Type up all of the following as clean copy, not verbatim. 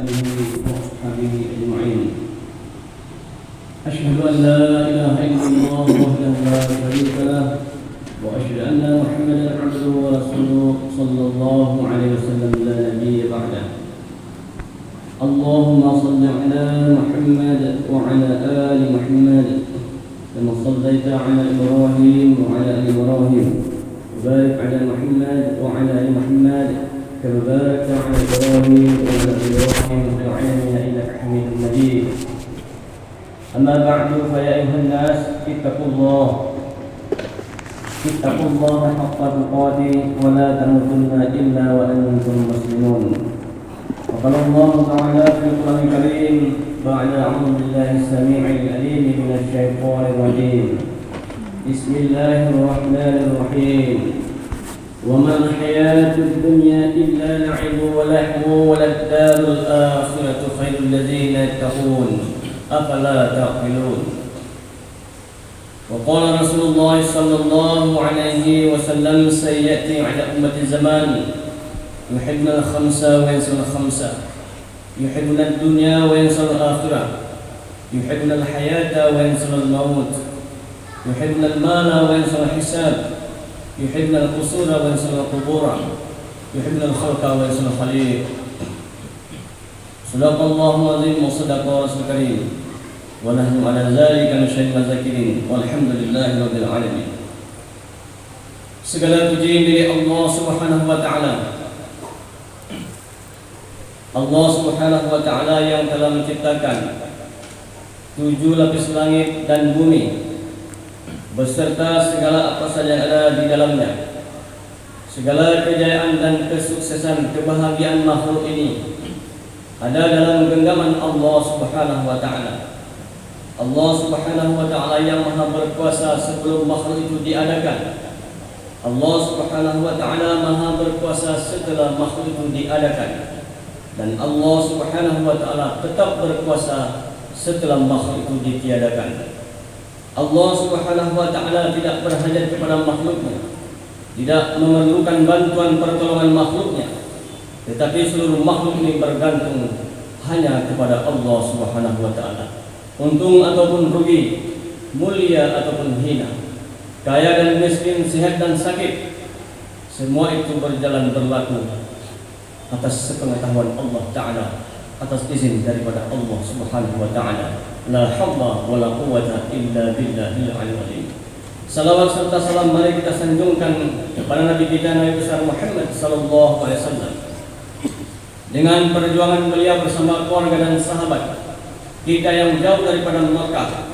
آله وصحبه أجمعين. أشهد أن لا إله إلا الله وحده لا شريك له، وأشهد أن محمدا عبده ورسوله صلى الله عليه وسلم لا نبي بعده. اللهم صل على محمد وعلى آل محمد كما صليت على إبراهيم وعلى آل إبراهيم، وبارك على محمد وعلى آل محمد كما باركت على إبراهيم وعلى آل إبراهيم في العالمين إنك حميد مجيد. أما بعد فيا أيها الناس اتقوا الله حق تقاته ولا تموتن إلا وأنتم مسلمون. وقال الله تعالى في القرآن الكريم بعد أعوذ بالله السميع العليم من الشيطان الرجيم. بسم الله الرحمن الرحيم. وما الحياة الدنيا إلا لعب ولهو وللدار الآخرة خير الذين يتقون أفلا تعقلون. وقال رسول الله صلى الله عليه وسلم سيأتي على أمة الزمان يحبنا الخمسة وينسون الخمسة، يحبنا الدنيا وينسون الآخرة، يحبنا الحياة وينسون الموت، يحبنا المال وينسون الحساب، يحبنا القصور وينسون القبور، يحبنا الخلق وينسون الخليق. صدق الله العظيم وصدق رسول الكريم ونحن على ذلك من syahid zakirin walhamdulillahi rabbil alamin. Segala puji milik Allah Subhanahu wa taala. Allah Subhanahu wa taala yang telah menciptakan 7 lapis langit dan bumi beserta segala apa saja yang ada di dalamnya. Segala kejayaan dan kesuksesan kebahagiaan makhluk ini ada dalam genggaman Allah Subhanahu wa taala. Allah Subhanahu wa taala yang Maha berkuasa sebelum makhluk itu diadakan. Allah Subhanahu wa taala Maha berkuasa setelah makhluk itu diadakan. Dan Allah Subhanahu wa taala tetap berkuasa setelah makhluk itu ditiadakan. Allah Subhanahu wa taala tidak berhajat kepada makhluknya, tidak memerlukan bantuan pertolongan makhluknya, tetapi seluruh makhluk ini bergantung hanya kepada Allah Subhanahu wa taala. Untung ataupun rugi, mulia ataupun hina, kaya dan miskin, sehat dan sakit, semua itu berjalan berlaku atas sepengetahuan Allah Ta'ala, atas izin daripada Allah Subhanahu wa Ta'ala. La hawla wa la quwwata illa billahil aliyyil azim. Salawat serta salam mari kita sanjungkan kepada Nabi kita Nabi besar Muhammad sallallahu alaihi wasallam. Dengan perjuangan beliau bersama keluarga dan sahabat, kita yang jauh daripada Makkah,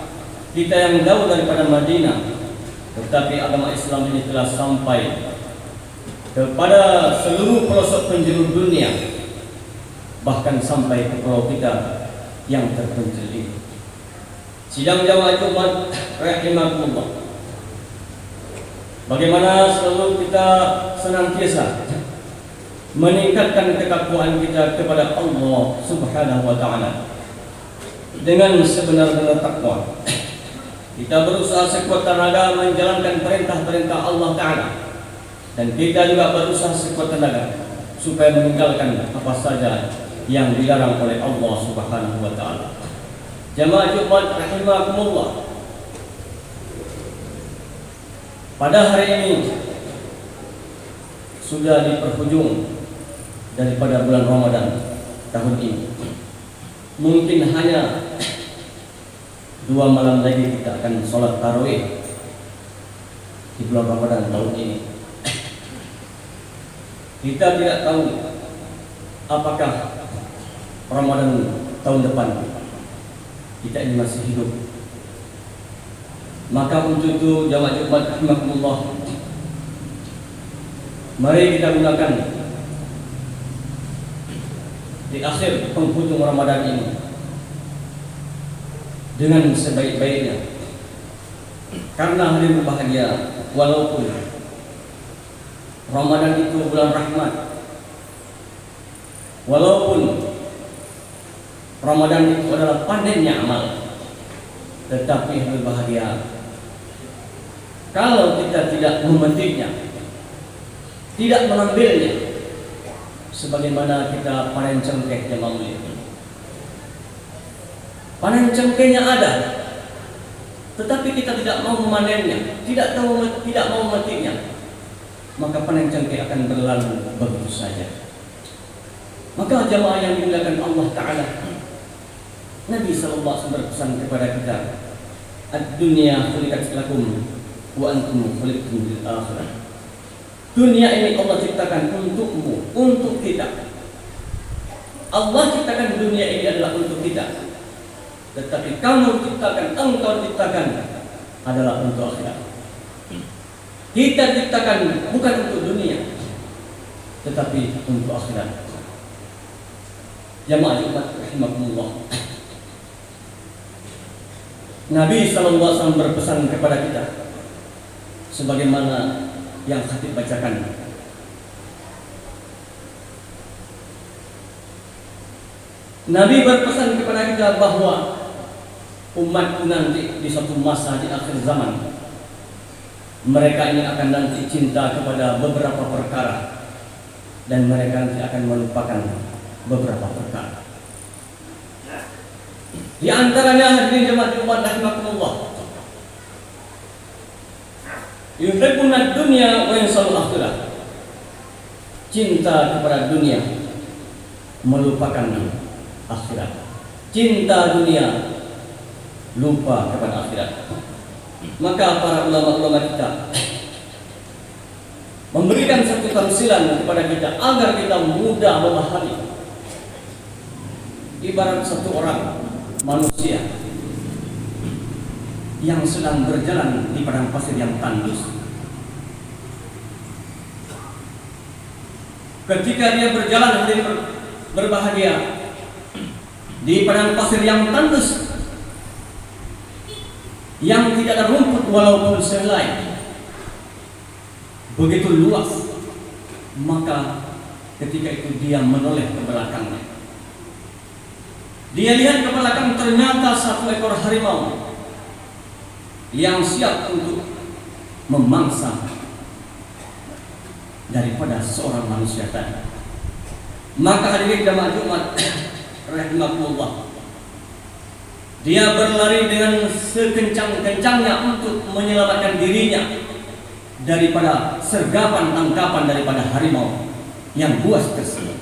kita yang jauh daripada Madinah, tetapi agama Islam ini telah sampai kepada seluruh pelosok penjuru dunia, bahkan sampai ke pulau kita yang terpencil ini. Sidang jamaah Jumat rahimakumullah, bagaimana selalu kita senantiasa meningkatkan ketakwaan kita kepada Allah Subhanahu wa taala. Dengan sebenar-benar takwa, kita berusaha sekuat tenaga menjalankan perintah-perintah Allah Ta'ala, dan kita juga berusaha sekuat tenaga supaya meninggalkan apa saja yang dilarang oleh Allah Subhanahu wa taala. Jamaah Jumat rahimakumullah, pada hari ini sudah di penghujung daripada bulan Ramadan tahun ini. Mungkin hanya 2 malam lagi kita akan sholat tarawih di bulan Ramadan tahun ini. Kita tidak tahu apakah Ramadan tahun depan kita ini masih hidup. Maka untuk itu jamaah Jumat rahimakumullah, mari kita gunakan di akhir penghujung Ramadan ini dengan sebaik-baiknya. Karena hadirin berbahagia, walaupun Ramadan itu bulan rahmat, walaupun Ramadan itu adalah panennya amal, tetapi hadirin berbahagia, kalau kita tidak memetiknya, tidak mengambilnya, sebagaimana kita panen cengkeh yang mulia, panen cengkehnya ada, tetapi kita tidak mau memanennya, tidak mau memetiknya, maka panen cengkeh akan berlalu begitu saja. Maka jamaah yang dimuliakan Allah Ta'ala, Nabi SAW berpesan kepada kita, ad-dunya khuliqat lakum wa antum khuliqtum lil akhirah. Dunia ini Allah ciptakan untukmu, untuk kita. Allah ciptakan dunia ini adalah untuk kita, tetapi kamu ciptakan, engkau ciptakan adalah untuk akhirat. Kita ciptakan bukan untuk dunia, tetapi untuk akhirat. Jamaah Jumat rahimakumullah. Nabi SAW berpesan kepada kita sebagaimana yang khatib bacakan. Nabi berpesan kepada kita bahwa umatku nanti di suatu masa di akhir zaman, mereka ini akan nanti cinta kepada beberapa perkara, dan mereka nanti akan melupakan beberapa perkara. Di antaranya hadirin jemaat Jumat rahimakumullah, yuhibbuna dunya wa yansawul akhirah. Cinta kepada dunia, melupakan akhirat. Cinta dunia, lupa kepada akhirat. Maka para ulama-ulama kita memberikan satu tamsilan kepada kita agar kita mudah memahami. Ibarat satu orang manusia yang sedang berjalan di padang pasir yang tandus. Ketika dia berjalan berbahagia di padang pasir yang tandus, yang tidak ada rumput walaupun selai, begitu luas, maka ketika itu dia menoleh ke belakangnya. Dia lihat ke belakang, ternyata satu ekor harimau yang siap untuk memangsa daripada seorang manusia tadi. Maka hadirin jamaah Jumat rahimakumullah, dia berlari dengan sekencang-kencangnya untuk menyelamatkan dirinya daripada sergapan tangkapan daripada harimau yang buas tersebut.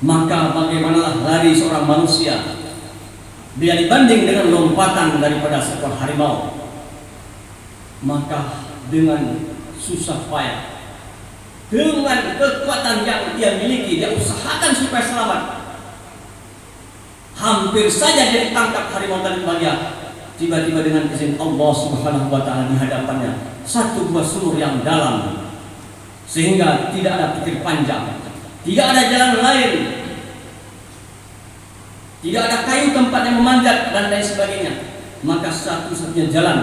Maka bagaimanalah lari seorang manusia bila dibanding dengan lompatan daripada seekor harimau? Maka dengan susah payah, dengan kekuatan yang dia miliki, dia usahakan supaya selamat. Hampir saja dia ditangkap harimau tadi bahagia. Tiba-tiba dengan izin Allah Subhanahu wa Ta'ala di hadapannya satu buah sumur yang dalam, sehingga tidak ada pikir panjang, tidak ada jalan lain, tidak ada kayu tempat yang memanjat dan lain sebagainya. Maka satu-satunya jalan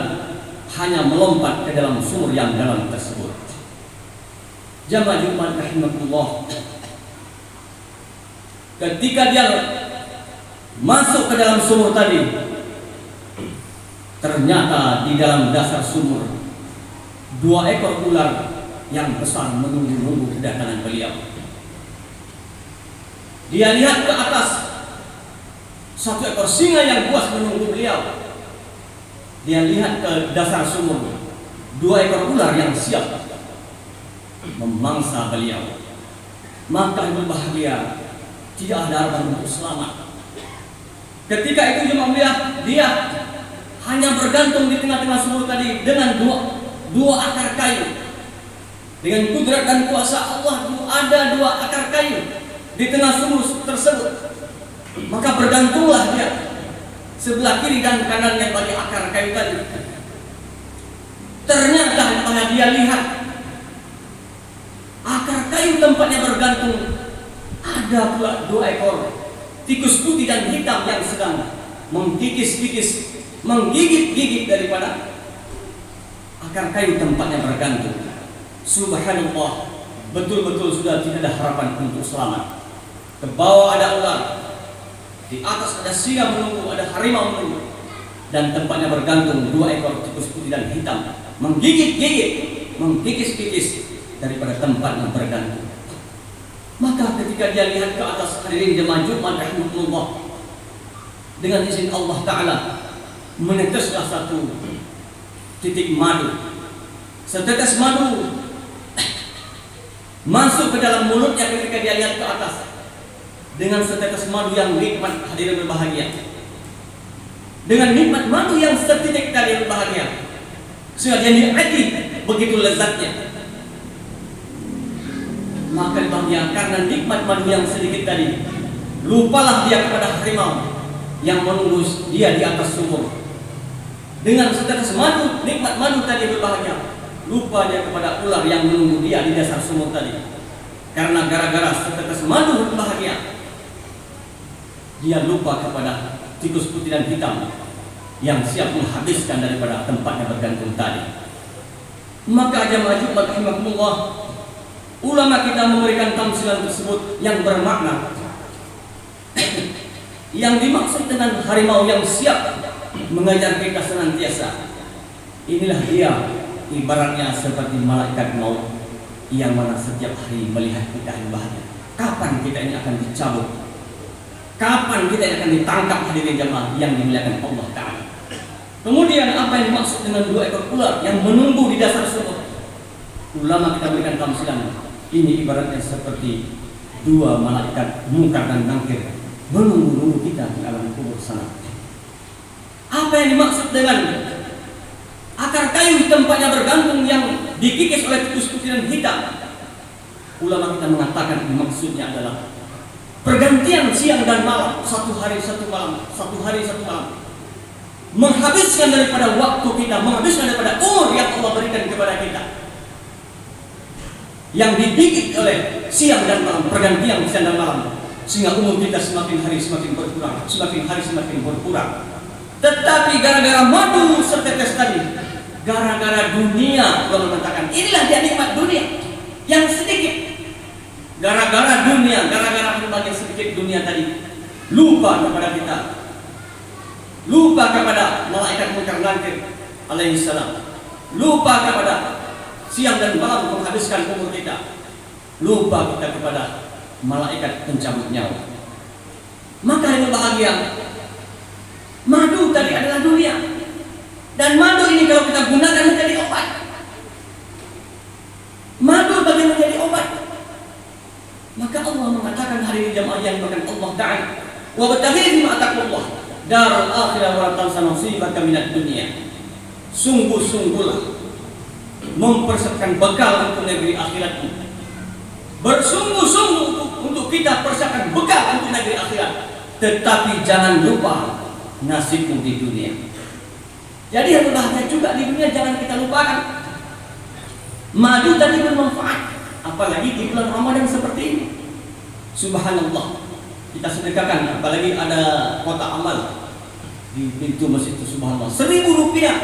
hanya melompat ke dalam sumur yang dalam tersebut. Jamaah Jumat rahimakumullah, ketika dia masuk ke dalam sumur tadi, ternyata di dalam dasar sumur 2 ekor ular yang besar menunggu-nunggu kedatangan beliau. Dia lihat ke atas, 1 ekor singa yang buas menunggu beliau. Dia lihat ke dasar sumur, 2 ekor ular yang siap memangsa beliau. Maka berbahagia, tidak ada harapan untuk selamat. Ketika itu jemaah melihat, dia hanya bergantung di tengah-tengah sumur tadi dengan dua akar kayu. Dengan kudrat dan kuasa Allah, ada 2 akar kayu di tengah sumur tersebut. Maka bergantunglah dia sebelah kiri dan kanannya bagi akar kayu tadi. Ternyata pada dia lihat akar kayu tempatnya bergantung, ada pula 2 ekor tikus putih dan hitam yang sedang menggigit-gigit daripada akar kayu tempatnya bergantung. Subhanallah, betul-betul sudah tidak ada harapan untuk selamat. Ke bawah ada ular, di atas ada singa menunggu, ada harimau menunggu, dan tempatnya bergantung 2 ekor tikus putih dan hitam menggigit-gigit daripada tempatnya bergantung. Maka ketika dia lihat ke atas, hadirin jemaah Jumat rahimahullah, dengan izin Allah Ta'ala meneteslah satu titik madu. Setetes madu masuk ke dalam mulutnya ketika dia lihat ke atas. Dengan setetes madu yang nikmat, hadirin berbahagia. Dengan nikmat madu yang setitik tadi berbahagia, sehingga dia nikmati begitu lezatnya. Maka bahagia karena nikmat madu yang sedikit tadi, lupalah dia kepada harimau yang menunggu dia di atas sumur. Dengan setetes madu, nikmat madu tadi berbahagia, lupa dia kepada ular yang menunggu dia di dasar sumur tadi. Karena gara-gara setetes madu berbahagia, dia lupa kepada tikus putih dan hitam yang siap menghabiskan daripada tempatnya bergantung tadi. Maka jamaah Jumat rahimakumullah, ulama kita memberikan tamsilan tersebut yang bermakna. Yang dimaksud dengan harimau yang siap mengajar kita senantiasa, inilah dia ibaratnya seperti malaikat maut yang mana setiap hari melihat kita yang bahagia. Kapan kita ini akan dicabut? Kapan kita ini akan ditangkap, hadirin jamaah yang dimuliakan Allah Ta'ala? Kemudian apa yang dimaksud dengan dua ekor ular yang menunggu di dasar sumur? Ulama kita berikan tamsilan, ini ibaratnya seperti dua malaikat Munkar dan Nakir menunggu kita di alam kubur sana. Apa yang dimaksud dengan akar kayu tempatnya bergantung yang dikikis oleh tikus putih dan hitam? Ulama kita mengatakan maksudnya adalah pergantian siang dan malam, satu hari satu malam, satu hari satu malam, menghabiskan daripada waktu kita, menghabiskan daripada umur yang Allah berikan kepada kita, yang dibikin oleh siang dan malam, pergantian siang dan malam, sehingga umur kita semakin hari semakin berkurang, semakin hari semakin berkurang. Tetapi gara-gara madu setetes tadi, gara-gara dunia, Allah mengatakan inilah dia nikmat dunia yang sedikit. Gara-gara dunia, gara-gara berbagai sedikit dunia tadi, lupa kepada kita, lupa kepada malaikat Munkar Nakir alaihi salam, lupa kepada siang dan malam menghabiskan umur kita, lupa kita kepada malaikat pencabut nyawa. Maka ini bahagia. Madu tadi adalah dunia, dan madu ini kalau kita gunakan menjadi obat. Madu bagi menjadi obat. Maka Allah mengatakan hari ini jamaah yang bahkan Allah Ta'ala, wa bataghi bima ataqullah darul akhirah wa la tansa nasibaka minad dunya. Sungguh-sungguhlah mempersiapkan bekal untuk negeri akhirat ini. Bersungguh-sungguh untuk kita persiapkan bekal untuk negeri akhirat. Tetapi jangan lupa nasibmu di dunia. Jadi yang berbahagia juga di dunia jangan kita lupakan. Madu tadi bermanfaat, apalagi di bulan Ramadan seperti ini. Subhanallah, kita sedekahkan, apalagi ada kotak amal di pintu masjid itu, subhanallah, 1.000 rupiah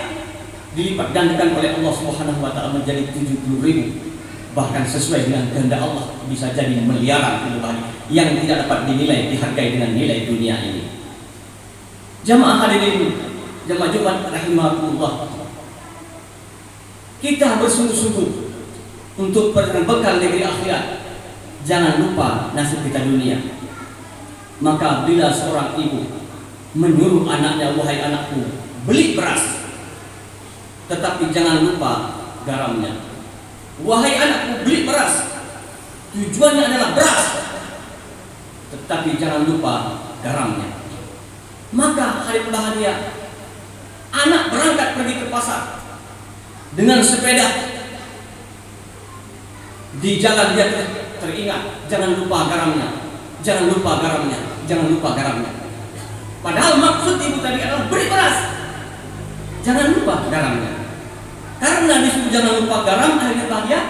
dilipat gandakan oleh Allah Subhanahu wa Ta'ala menjadi 70.000, bahkan sesuai dengan kehendak Allah bisa jadi miliaran yang tidak dapat dinilai, dihargai dengan nilai dunia ini. Jamaah hadirin, jamaah Jumat rahimakumullah, kita bersungguh-sungguh untuk berbekal negeri akhirat. Jangan lupa nasib kita dunia. Maka bila seorang ibu menyuruh anaknya, wahai anakku, beli beras, tetapi jangan lupa garamnya. Wahai anakku, beli beras, tujuannya adalah beras, tetapi jangan lupa garamnya. Maka hari bahagia, anak berangkat pergi ke pasar dengan sepeda. Di jalan dia teringat, jangan lupa garamnya, jangan lupa garamnya, jangan lupa garamnya. Padahal maksud ibu tadi adalah beri beras, jangan lupa garamnya. Karena disuruh jangan lupa garam, akhirnya bahagia.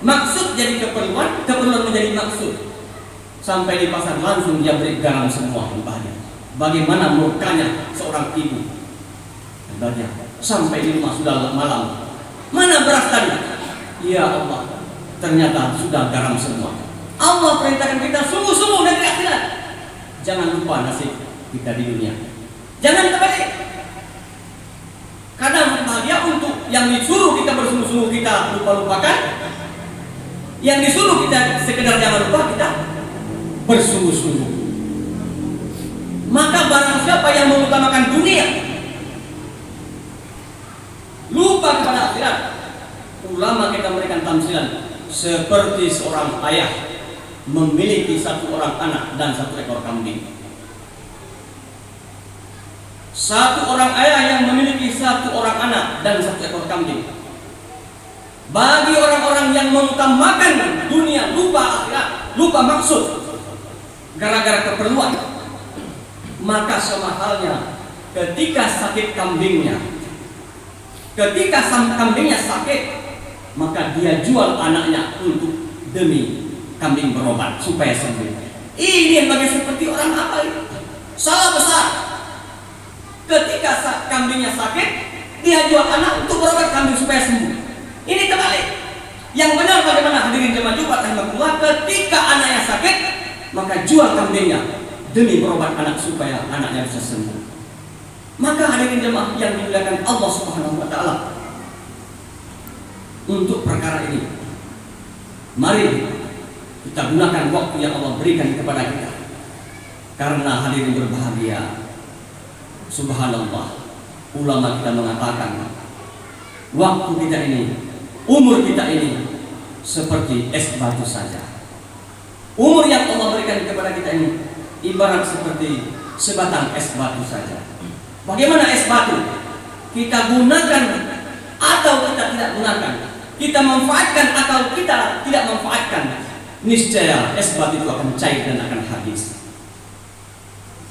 Maksud jadi keperluan, keperluan menjadi maksud. Sampai di pasar langsung dia beri garam semua, bahagia. Bagaimana murkanya seorang ibu? Bahagia. Sampai di rumah sudah malam. Mana beras tadi? Ya Allah, ternyata sudah garam semua. Allah perintahkan kita sungguh-sungguh negeri akhirat. Jangan lupa nasib kita di dunia. Jangan terbalik. Kadang bahagia untuk yang disuruh kita bersungguh-sungguh kita lupa-lupakan, yang disuruh kita sekedar jangan lupa kita bersungguh-sungguh. Maka barang siapa utamakan dunia, lupa kepada akhirat. Ulama kita memberikan tamsilan seperti seorang ayah memiliki satu orang anak dan satu ekor kambing. Satu orang ayah yang memiliki satu orang anak dan satu ekor kambing. Bagi orang-orang yang mengutamakan dunia, lupa akhirat, lupa maksud, gara-gara keperluan, maka sama halnya ketika sakit kambingnya, ketika kambingnya sakit, maka dia jual anaknya untuk demi kambing berobat supaya sembuh. Ini bagi seperti orang apa ini? Salah besar. Ketika kambingnya sakit, dia jual anak untuk berobat kambing supaya sembuh. Ini terbalik. Yang benar bagaimana hadirin jemaah Jumat rahimahullah, ketika anaknya sakit, maka jual kambingnya demi berobat anak supaya anaknya bisa sembuh. Maka hadirin jemaah yang dimuliakan Allah Subhanahu wa taala, untuk perkara ini mari kita gunakan waktu yang Allah berikan kepada kita. Karena hadirin berbahagia, subhanallah, ulama kita mengatakan waktu kita ini, umur kita ini seperti es batu saja. Umur yang Allah berikan kepada kita ini ibarat seperti sebatang es batu saja. Bagaimana es batu? Kita gunakan atau kita tidak gunakan, kita manfaatkan atau kita tidak manfaatkan, niscaya es batu itu akan cair dan akan habis.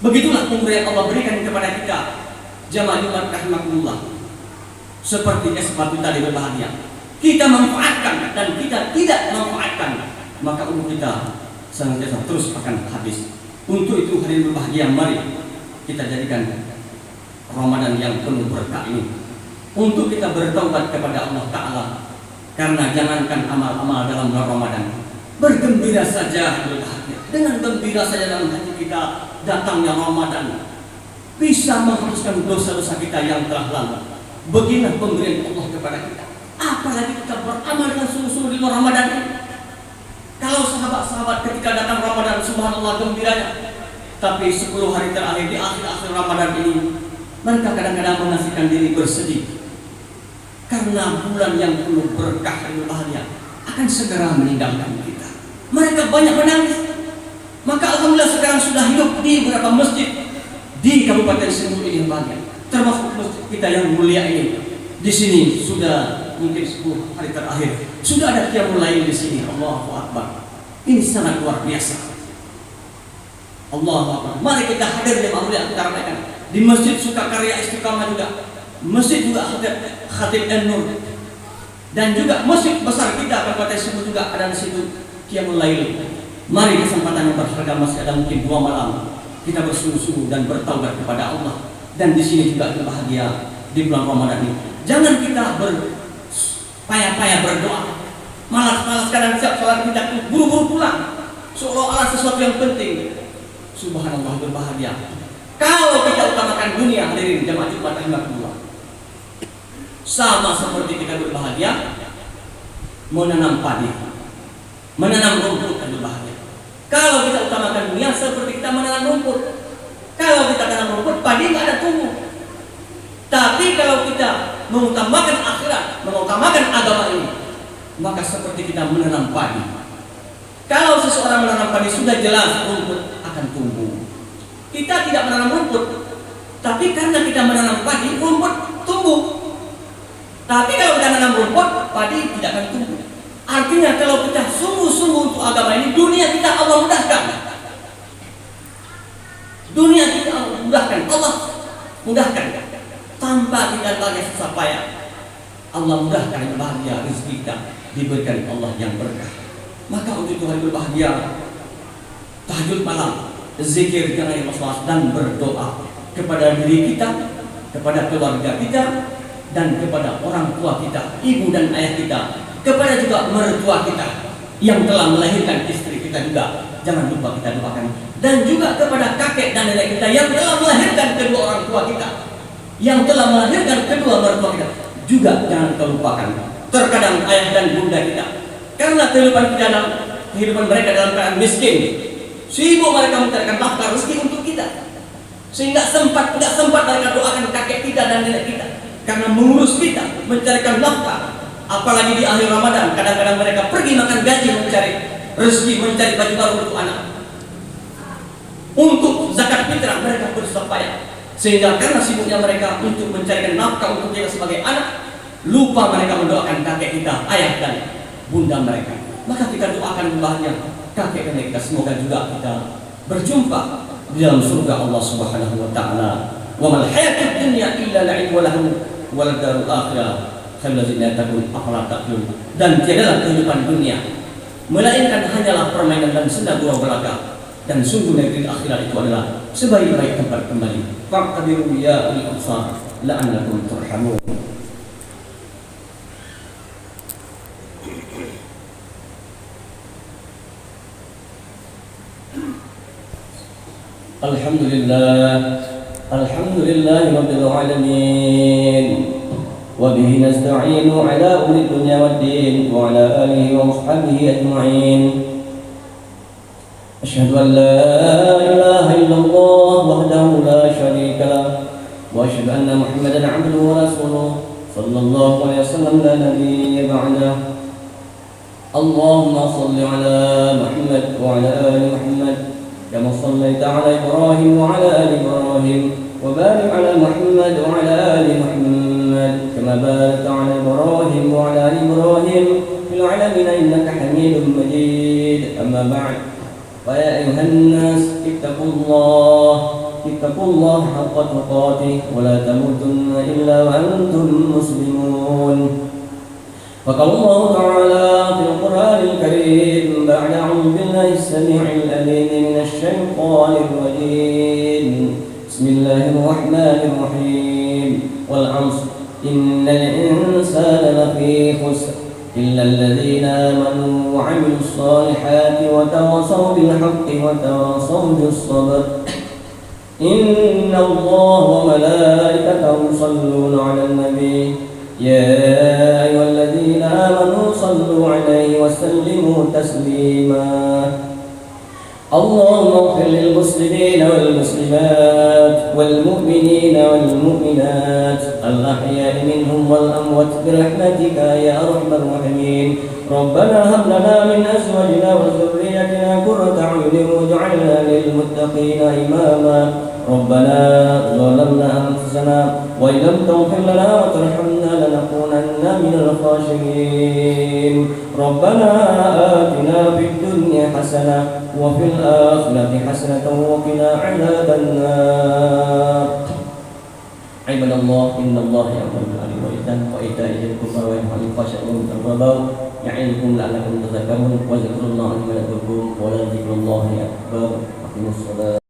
Begitulah umur yang Allah berikan kepada kita, jamaah Jumat rahimakumullah. Seperti es batu tadi berbahagia, kita manfaatkan dan kita tidak manfaatkan, maka umur kita senantiasa terus akan habis. Untuk itu hadirin berbahagia, mari kita jadikan Ramadan yang penuh berkah ini untuk kita bertaubat kepada Allah Ta'ala. Karena jangankan amal-amal dalam bulan Ramadan, bergembira saja berbahagia. Dengan gembira saja dalam hati kita, datangnya Ramadan bisa menghapuskan dosa-dosa kita yang telah lalu. Beginilah pemberian Allah kepada kita. Apalagi kita beramal dengan sungguh-sungguh di bulan Ramadan ini. Kalau sahabat-sahabat ketika datang Ramadan, subhanallah gembiranya. Tapi 10 hari terakhir di akhir-akhir Ramadan ini, mereka kadang-kadang mengasihkan diri bersedih. Karena bulan yang penuh berkah dan bahagia akan segera meninggalkan kita. Mereka banyak menangis. Maka alhamdulillah sekarang sudah hidup di beberapa masjid di Kabupaten Sentul yang bahagia, termasuk masjid kita yang mulia ini. Di sini sudah mungkin 10 hari terakhir sudah ada qiyamul lail di sini. Allahu Akbar. Ini sangat luar biasa. Allahu Akbar. Mari kita hadir di maulid kita ramaikan di Masjid Sukakarya Istiqamah juga. Masjid juga Khatib An-Nur. Dan juga masjid besar kita Kabupaten Sentul juga ada di situ qiyamul lail. Mari kesempatan yang berharga, masih ada mungkin 2 malam kita bersungguh-sungguh dan bertaubat kepada Allah. Dan di sini juga berbahagia di bulan Ramadan ini. Jangan kita berpayah-payah berdoa, malas-malas kadang siap sholat kita buru-buru pulang, seolah-olah sesuatu yang penting. Subhanallah berbahagia. Kalau kita utamakan dunia, hadirin jamaah Jumat rahimahullah, sama seperti kita berbahagia menanam padi, menanam rumput dan berbahagia. Kalau kita utamakan dunia seperti kita menanam rumput. Kalau kita tanam rumput, padi nggak ada tumbuh. Tapi kalau kita mengutamakan akhirat, mengutamakan agama ini, maka seperti kita menanam padi. Kalau seseorang menanam padi, sudah jelas rumput akan tumbuh. Kita tidak menanam rumput, tapi karena kita menanam padi, rumput tumbuh. Tapi kalau kita menanam rumput, padi tidak akan tumbuh. Artinya kalau kita sungguh-sungguh untuk agama ini, dunia kita Allah mudahkan. Dunia kita Allah mudahkan, Allah mudahkan. Tanpa kita lagi susah payah, Allah mudahkan yang bahagia, rezeki kita diberikan Allah yang berkah. Maka untuk itu hari berbahagia, tahajud malam, zikir dengan ikhlas dan berdoa kepada diri kita, kepada keluarga kita, dan kepada orang tua kita, ibu dan ayah kita, kepada juga mertua kita yang telah melahirkan istri kita juga. Jangan lupa kita doakan. Dan juga kepada kakek dan nenek kita yang telah melahirkan kedua orang tua kita, yang telah melahirkan kedua mertua kita, juga jangan kita lupakan. Terkadang ayah dan bunda kita, karena kehidupan mereka dalam keadaan miskin, sibuk mereka mencarikan nafkah rezeki untuk kita. Sehingga tidak sempat mereka doakan kakek kita dan nenek kita, karena mengurus kita, mencarikan nafkah. Apalagi di akhir Ramadan, kadang-kadang mereka pergi makan gaji mencari rezeki, mencari baju baru untuk anak. Untuk zakat fitrah mereka bersusah payah. Sehingga karena sibuknya mereka untuk mencarikan nafkah untuk kita sebagai anak, lupa mereka mendoakan kakek kita, ayah dan bunda mereka. Maka kita doakan bahagia kakek nenek kita, semoga juga kita berjumpa di dalam surga Allah Subhanahu wa taala. Wa mal hayatud dunya illa la'ib wa lahu wal darul akhirah khairul ladzina yattaqun afala taqilun. Dan tiadalah kehidupan dunia melainkan hanyalah permainan dan senda gurau belaka, dan sungguh negeri akhirat itu adalah sebaik-baik tempat kembali. Faqtabiru ya ulil absar la'allakum turhamun. Alhamdulillah rabbil alamin, wa bihi nasta'inu ala umuri dunya waddin, wa ala alihi wa sahbihi ajma'in. Asyhadu an la ilaha illallah wahdahu la syarika lah, wa asyhadu anna Muhammadan 'abduhu wa rasuluh sallallahu alaihi wasallam la nabiyya ba'dah. Allahumma shalli ala Muhammad wa ala ali Muhammad كما صليت على إبراهيم وعلى آل إبراهيم وبارك على محمد وعلى آل محمد كما باركت على إبراهيم وعلى آل إبراهيم في العالمين إنك حميد مجيد. أما بعد، فيا أيها الناس اتقوا الله حق تقاته ولا تموتن إلا وأنتم مسلمون. فقال الله تعالى في القرآن الكريم بعد أعوذ بالله السميع العليم من الشيطان الرجيم بسم الله الرحمن الرحيم والعصر إن الإنسان لفي خسر إلا الذين آمنوا وعملوا الصالحات وتواصوا بالحق وتواصوا بالصبر إن الله وملائكته يصلون على النبي يا أيها الذين آمنوا صلوا عليه وسلموا تسليما. اللهم اغفر للمسلمين والمسلمات والمؤمنين والمؤمنات الأحياء منهم والأموات برحمتك يا أرحم الراحمين. ربنا هب لنا من أزواجنا وذريتنا قرة أعين واجعلنا للمتقين إماما. ربنا ظلمنا أنفسنا وإن لم تغفر لنا وترحمنا لنكونن من الخاسرين. ربنا آتنا في الدنيا حسنة وفي الآخرة حسنة وقنا عذاب النار. عباد الله إن الله يأمر بالعدل والإحسان وإيتاء ذي القربى وينهى عن الفحشاء والمنكر والبغي يعظكم لعلكم تذكرون واذكروا الله لكم ولذكر الله أكبر. أقيموا الصلاة.